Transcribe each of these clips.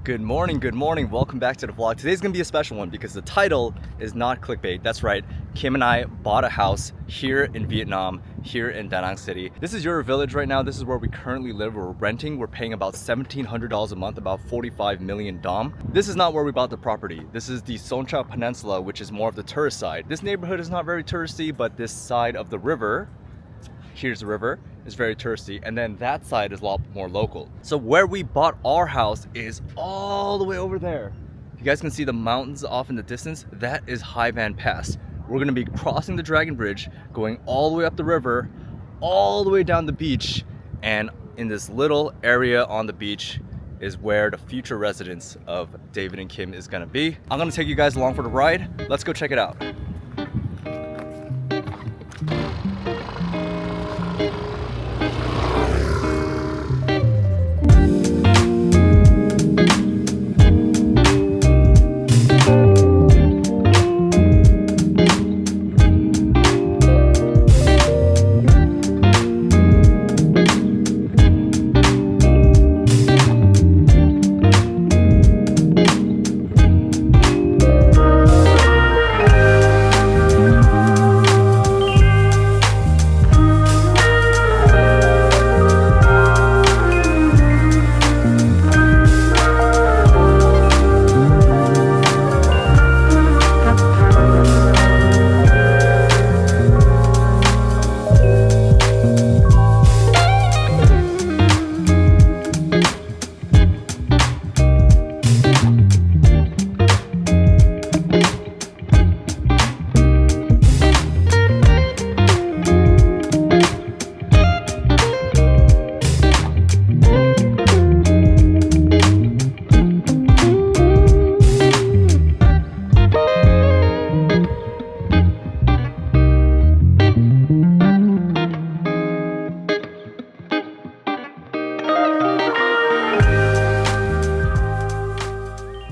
Good morning, welcome back to the vlog. Today's gonna be a special one because the title is not clickbait. That's right, Kim and I bought a house here in Vietnam, here in Da Nang City. This is your village right now. This is where we currently live. We're renting. We're paying about $1,700 a month, about 45 million dong. This is not where we bought the property. This is the Son Cha Peninsula, which is more of the tourist side. This neighborhood is not very touristy, but this side of the river, here's the river, is very touristy, and then that side is a lot more local. So where we bought our house is all the way over there. You guys can see the mountains off in the distance. That is Hai Van Pass. We're gonna be crossing the Dragon Bridge, going all the way up the river, all the way down the beach, and in this little area on the beach is where the future residence of David and Kim is gonna be. I'm gonna take you guys along for the ride. Let's go check it out.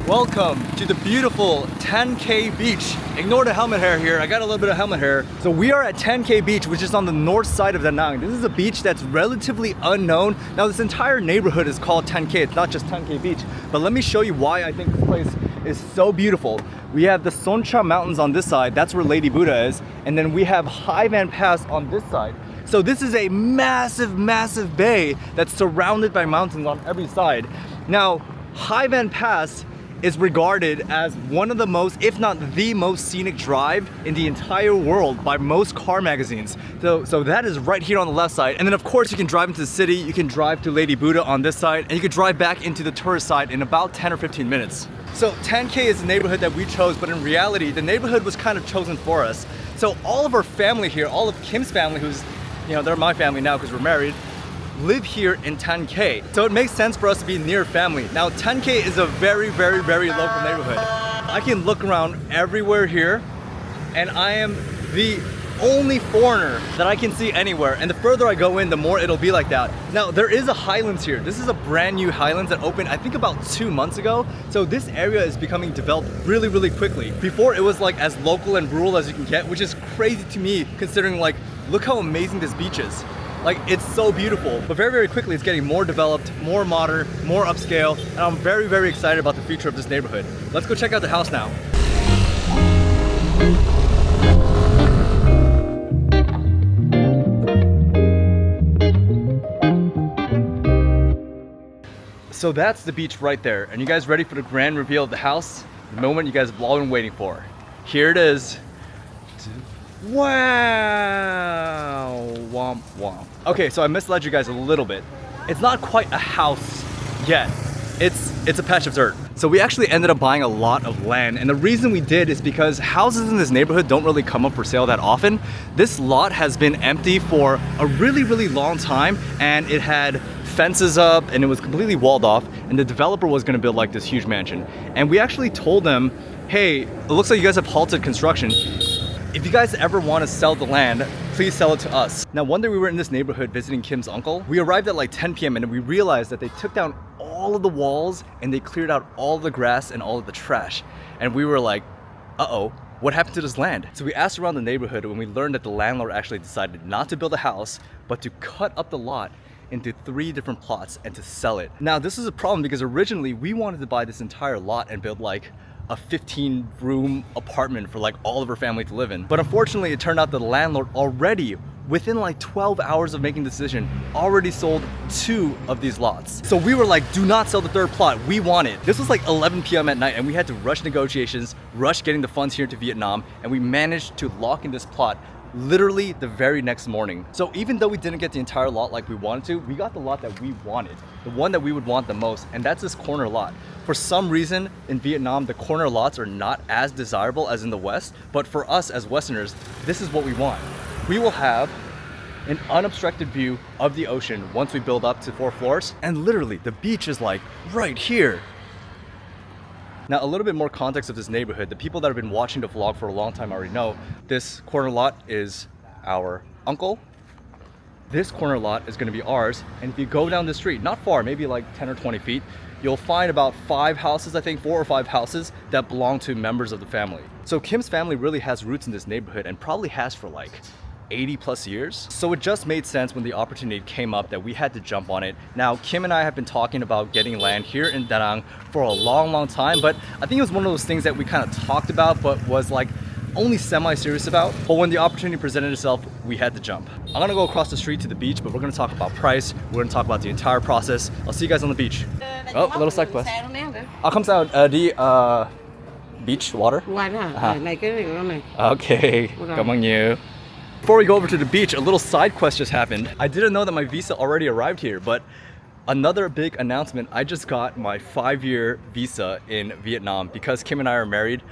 Welcome to the beautiful 10K beach. Ignore the helmet hair here. I got a little bit of helmet hair. So we are at 10K beach, which is on the north side of Da Nang. This is a beach that's relatively unknown. Now this entire neighborhood is called 10K. It's not just 10K beach, but let me show you why I think this place is so beautiful. We have the Son Cha Mountains on this side. That's where Lady Buddha is. And then we have Hai Van Pass on this side. So this is a massive, massive bay that's surrounded by mountains on every side. Now, Hai Van Pass is regarded as one of the most, if not the most scenic drive in the entire world by most car magazines. So that is right here on the left side. And then of course you can drive into the city, you can drive to Lady Buddha on this side, and you can drive back into the tourist side in about 10 or 15 minutes. So 10K is the neighborhood that we chose, but in reality, the neighborhood was kind of chosen for us. So all of our family here, all of Kim's family, who's, you know, they're my family now because we're married, live here in 10K. So it makes sense for us to be near family. Now 10K is a very, very, very local neighborhood. I can look around everywhere here and I am the only foreigner that I can see anywhere. And the further I go in, the more it'll be like that. Now there is a Highlands here. This is a brand new Highlands that opened I think about 2 months ago. So this area is becoming developed really, really quickly. Before it was like as local and rural as you can get, which is crazy to me considering like, look how amazing this beach is. Like, it's so beautiful, but very, very quickly it's getting more developed, more modern, more upscale, and I'm very, very excited about the future of this neighborhood. Let's go check out the house now. So that's the beach right there, and you guys ready for the grand reveal of the house? The moment you guys have all been waiting for. Here it is. Wow! Womp womp. Okay, so I misled you guys a little bit. It's not quite a house yet. It's a patch of dirt. So we actually ended up buying a lot of land, and the reason we did is because houses in this neighborhood don't really come up for sale that often. This lot has been empty for a really, really long time, and it had fences up and it was completely walled off, and the developer was gonna build like this huge mansion. And we actually told them, hey, it looks like you guys have halted construction. If you guys ever want to sell the land, please sell it to us. Now, one day we were in this neighborhood visiting Kim's uncle. We arrived at like 10 p.m. and we realized that they took down all of the walls and they cleared out all the grass and all of the trash. And we were like, uh-oh, what happened to this land? So we asked around the neighborhood when we learned that the landlord actually decided not to build a house, but to cut up the lot into 3 different plots and to sell it. Now, this is a problem because originally we wanted to buy this entire lot and build like a 15-room apartment for like all of our family to live in. But unfortunately, it turned out that the landlord already, within like 12 hours of making the decision, already sold 2 of these lots. So we were like, do not sell the 3rd plot, we want it. This was like 11 p.m. at night and we had to rush negotiations, rush getting the funds here to Vietnam, and we managed to lock in this plot literally the very next morning. So even though we didn't get the entire lot like we wanted to, we got the lot that we wanted, the one that we would want the most, and that's this corner lot. For some reason in Vietnam, the corner lots are not as desirable as in the West, but for us as Westerners, this is what we want. We will have an unobstructed view of the ocean once we build up to 4 floors, and literally the beach is like right here. Now, a little bit more context of this neighborhood. The people that have been watching the vlog for a long time already know this corner lot is our uncle. This corner lot is gonna be ours. And if you go down the street, not far, maybe like 10 or 20 feet, you'll find about 5 houses, I think 4 or 5 houses that belong to members of the family. So Kim's family really has roots in this neighborhood and probably has for like 80 plus years. So it just made sense when the opportunity came up that we had to jump on it. Now, Kim and I have been talking about getting land here in Da Nang for a long time, but I think it was one of those things that we kind of talked about, but was like only semi-serious about. But when the opportunity presented itself, we had to jump. I'm gonna go across the street to the beach, but we're gonna talk about price. We're gonna talk about the entire process. I'll see you guys on the beach. Oh, a little side quest. Comes out the beach water. Okay, cảm ơn nhiều. Before we go over to the beach, a little side quest just happened. I didn't know that my visa already arrived here, but another big announcement, I just got my 5-year visa in Vietnam because Kim and I are married.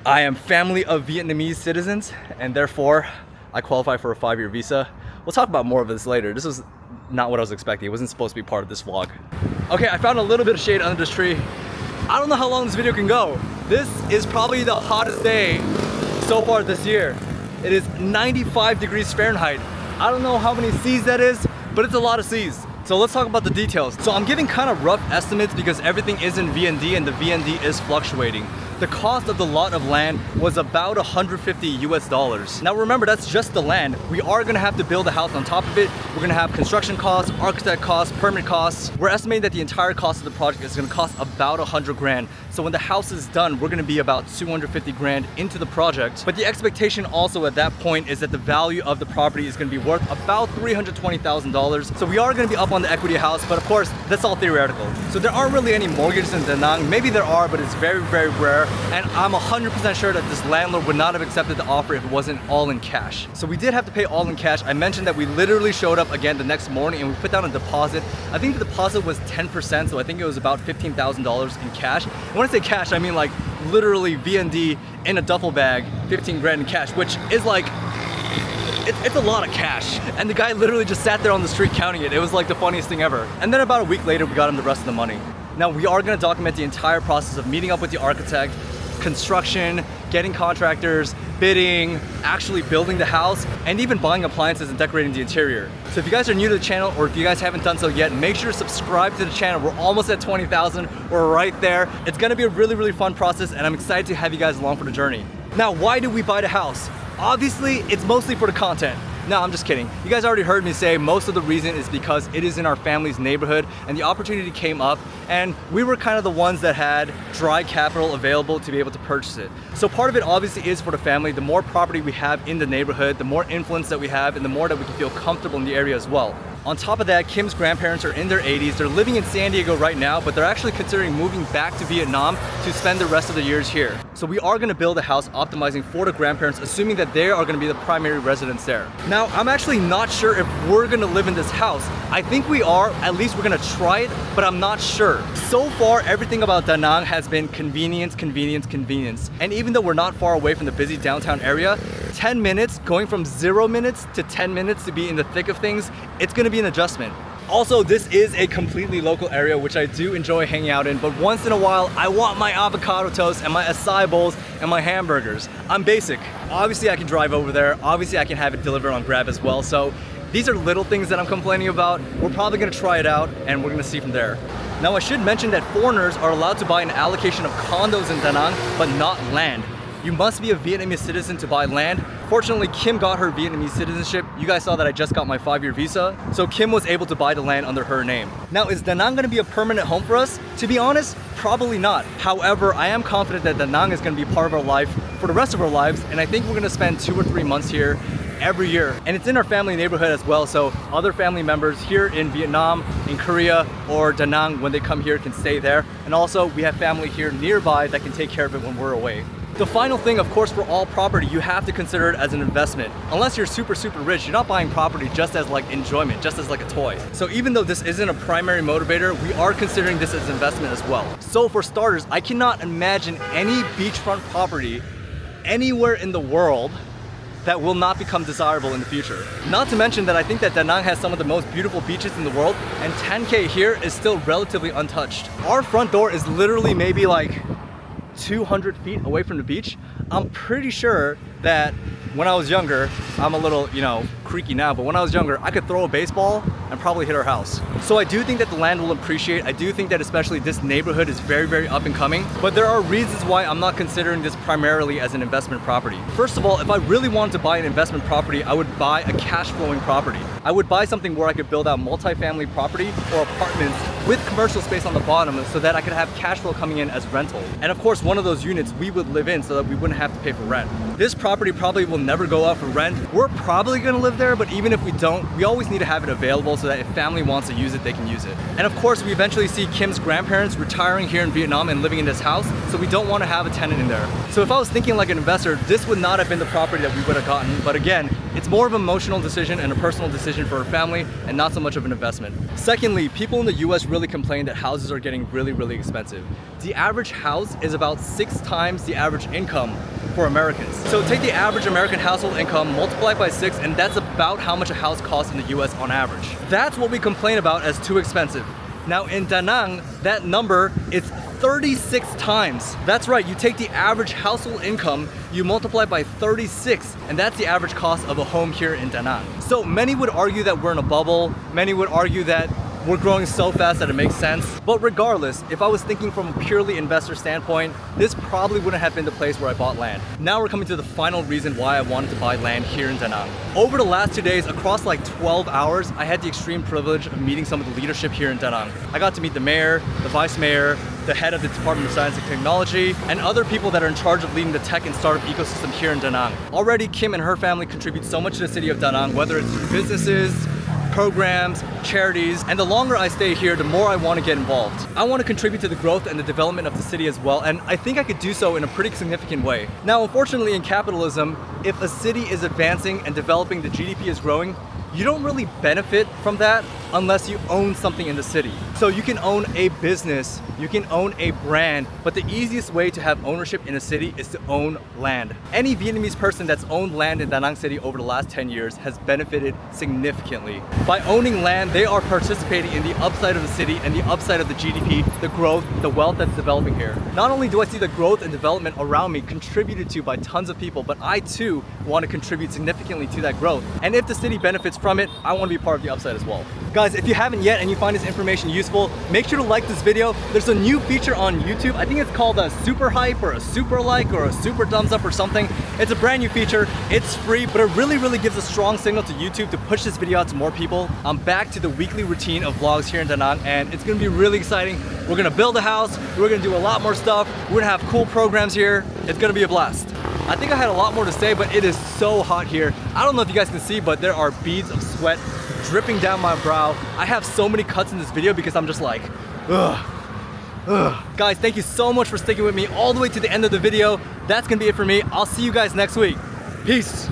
I am family of Vietnamese citizens and therefore I qualify for a 5-year visa. We'll talk about more of this later. This was not what I was expecting. It wasn't supposed to be part of this vlog. Okay, I found a little bit of shade under this tree. I don't know how long this video can go. This is probably the hottest day so far this year. It is 95 degrees Fahrenheit. I don't know how many C's that is, but it's a lot of C's. So let's talk about the details. So I'm giving kind of rough estimates because everything is in VND and the VND is fluctuating. The cost of the lot of land was about $150 US. Now remember, that's just the land. We are gonna have to build a house on top of it. We're gonna have construction costs, architect costs, permit costs. We're estimating that the entire cost of the project is gonna cost about 100 grand. So when the house is done, we're gonna be about 250 grand into the project. But the expectation also at that point is that the value of the property is gonna be worth about $320,000. So we are gonna be up on the equity house, but of course, that's all theoretical. So there aren't really any mortgages in Da Nang. Maybe there are, but it's very rare. And I'm 100% sure that this landlord would not have accepted the offer if it wasn't all in cash. So we did have to pay all in cash. I mentioned that we literally showed up again the next morning and we put down a deposit. I think the deposit was 10%, so I think it was about $15,000 in cash. And when I say cash, I mean like literally VND in a duffel bag, 15 grand in cash, which is like, it's a lot of cash. And the guy literally just sat there on the street counting it. It was like the funniest thing ever. And then about a week later, we got him the rest of the money. Now we are gonna document the entire process of meeting up with the architect, construction, getting contractors, bidding, actually building the house, and even buying appliances and decorating the interior. So if you guys are new to the channel or if you guys haven't done so yet, make sure to subscribe to the channel. We're almost at 20,000, we're right there. It's gonna be a really fun process and I'm excited to have you guys along for the journey. Now, why did we buy the house? Obviously, it's mostly for the content. No, I'm just kidding. You guys already heard me say most of the reason is because it is in our family's neighborhood and the opportunity came up and we were kind of the ones that had dry capital available to be able to purchase it. So part of it obviously is for the family. The more property we have in the neighborhood, the more influence that we have and the more that we can feel comfortable in the area as well. On top of that, Kim's grandparents are in their 80s. They're living in San Diego right now, but they're actually considering moving back to Vietnam to spend the rest of the years here. So we are gonna build a house optimizing for the grandparents, assuming that they are gonna be the primary residents there. Now, I'm actually not sure if we're gonna live in this house. I think we are, at least we're gonna try it, but I'm not sure. So far, everything about Da Nang has been convenience. And even though we're not far away from the busy downtown area, 10 minutes, going from 0 minutes to 10 minutes to be in the thick of things, it's gonna be an adjustment. Also, this is a completely local area, which I do enjoy hanging out in, but once in a while, I want my avocado toast and my acai bowls and my hamburgers. I'm basic. Obviously, I can drive over there. Obviously, I can have it delivered on Grab as well. So these are little things that I'm complaining about. We're probably gonna try it out and we're gonna see from there. Now, I should mention that foreigners are allowed to buy an allocation of condos in Da Nang, but not land. You must be a Vietnamese citizen to buy land. Fortunately, Kim got her Vietnamese citizenship. You guys saw that I just got my 5-year visa. So Kim was able to buy the land under her name. Now, is Da Nang gonna be a permanent home for us? To be honest, probably not. However, I am confident that Da Nang is gonna be part of our life for the rest of our lives. And I think we're gonna spend 2 or 3 months here every year. And it's in our family neighborhood as well. So other family members here in Vietnam, in Korea, or Da Nang, when they come here, can stay there. And also, we have family here nearby that can take care of it when we're away. The final thing, of course, for all property, you have to consider it as an investment. Unless you're super rich, you're not buying property just as like enjoyment, just as like a toy. So even though this isn't a primary motivator, we are considering this as investment as well. So for starters, I cannot imagine any beachfront property anywhere in the world that will not become desirable in the future. Not to mention that I think that Da Nang has some of the most beautiful beaches in the world, and 10K here is still relatively untouched. Our front door is literally maybe like 200 feet away from the beach. I'm pretty sure that when I was younger, I'm a little, creaky now, but when I was younger, I could throw a baseball and probably hit our house. So I do think that the land will appreciate. I do think that especially this neighborhood is very up and coming, but there are reasons why I'm not considering this primarily as an investment property. First of all, if I really wanted to buy an investment property, I would buy a cash flowing property. I would buy something where I could build out multifamily property or apartments with commercial space on the bottom so that I could have cash flow coming in as rental. And of course, one of those units we would live in so that we wouldn't have to pay for rent. This property probably will never go out for rent. We're probably gonna live there, but even if we don't, we always need to have it available so that if family wants to use it, they can use it. And of course, we eventually see Kim's grandparents retiring here in Vietnam and living in this house, so we don't want to have a tenant in there. So if I was thinking like an investor, this would not have been the property that we would have gotten. But again, it's more of an emotional decision and a personal decision for our family and not so much of an investment. Secondly, people in the US really complain that houses are getting really expensive. The average house is about 6 times the average income for Americans. So take the average American household income, multiply it by 6, and that's about how much a house costs in the US on average. That's what we complain about as too expensive. Now in Da Nang, that number is 36 times. That's right, you take the average household income, you multiply by 36, and that's the average cost of a home here in Da Nang. So many would argue that we're in a bubble, many would argue that we're growing so fast that it makes sense. But regardless, if I was thinking from a purely investor standpoint, this probably wouldn't have been the place where I bought land. Now we're coming to the final reason why I wanted to buy land here in Da Nang. Over the last 2 days, across like 12 hours, I had the extreme privilege of meeting some of the leadership here in Da Nang. I got to meet the mayor, the vice mayor, the head of the Department of Science and Technology, and other people that are in charge of leading the tech and startup ecosystem here in Da Nang. Already, Kim and her family contribute so much to the city of Da Nang, whether it's through businesses, programs, charities, and the longer I stay here, the more I want to get involved. I want to contribute to the growth and the development of the city as well, and I think I could do so in a pretty significant way. Now, unfortunately, in capitalism, if a city is advancing and developing, the GDP is growing, you don't really benefit from that unless you own something in the city. So you can own a business, you can own a brand, but the easiest way to have ownership in a city is to own land. Any Vietnamese person that's owned land in Da Nang City over the last 10 years has benefited significantly. By owning land, they are participating in the upside of the city and the upside of the GDP, the growth, the wealth that's developing here. Not only do I see the growth and development around me contributed to by tons of people, but I too want to contribute significantly to that growth. And if the city benefits from it, I want to be part of the upside as well. Guys, if you haven't yet and you find this information useful, make sure to like this video. There's a new feature on YouTube. I think it's called a super hype or a super like or a super thumbs up or something. It's a brand new feature. It's free, but it really gives a strong signal to YouTube to push this video out to more people. I'm back to the weekly routine of vlogs here in Da Nang, and it's gonna be really exciting. We're gonna build a house. We're gonna do a lot more stuff. We're gonna have cool programs here. It's gonna be a blast. I think I had a lot more to say, but it is so hot here. I don't know if you guys can see, but there are beads of sweat dripping down my brow. I have so many cuts in this video because I'm just like, ugh. Guys, thank you so much for sticking with me all the way to the end of the video. That's gonna be it for me. I'll see you guys next week. Peace.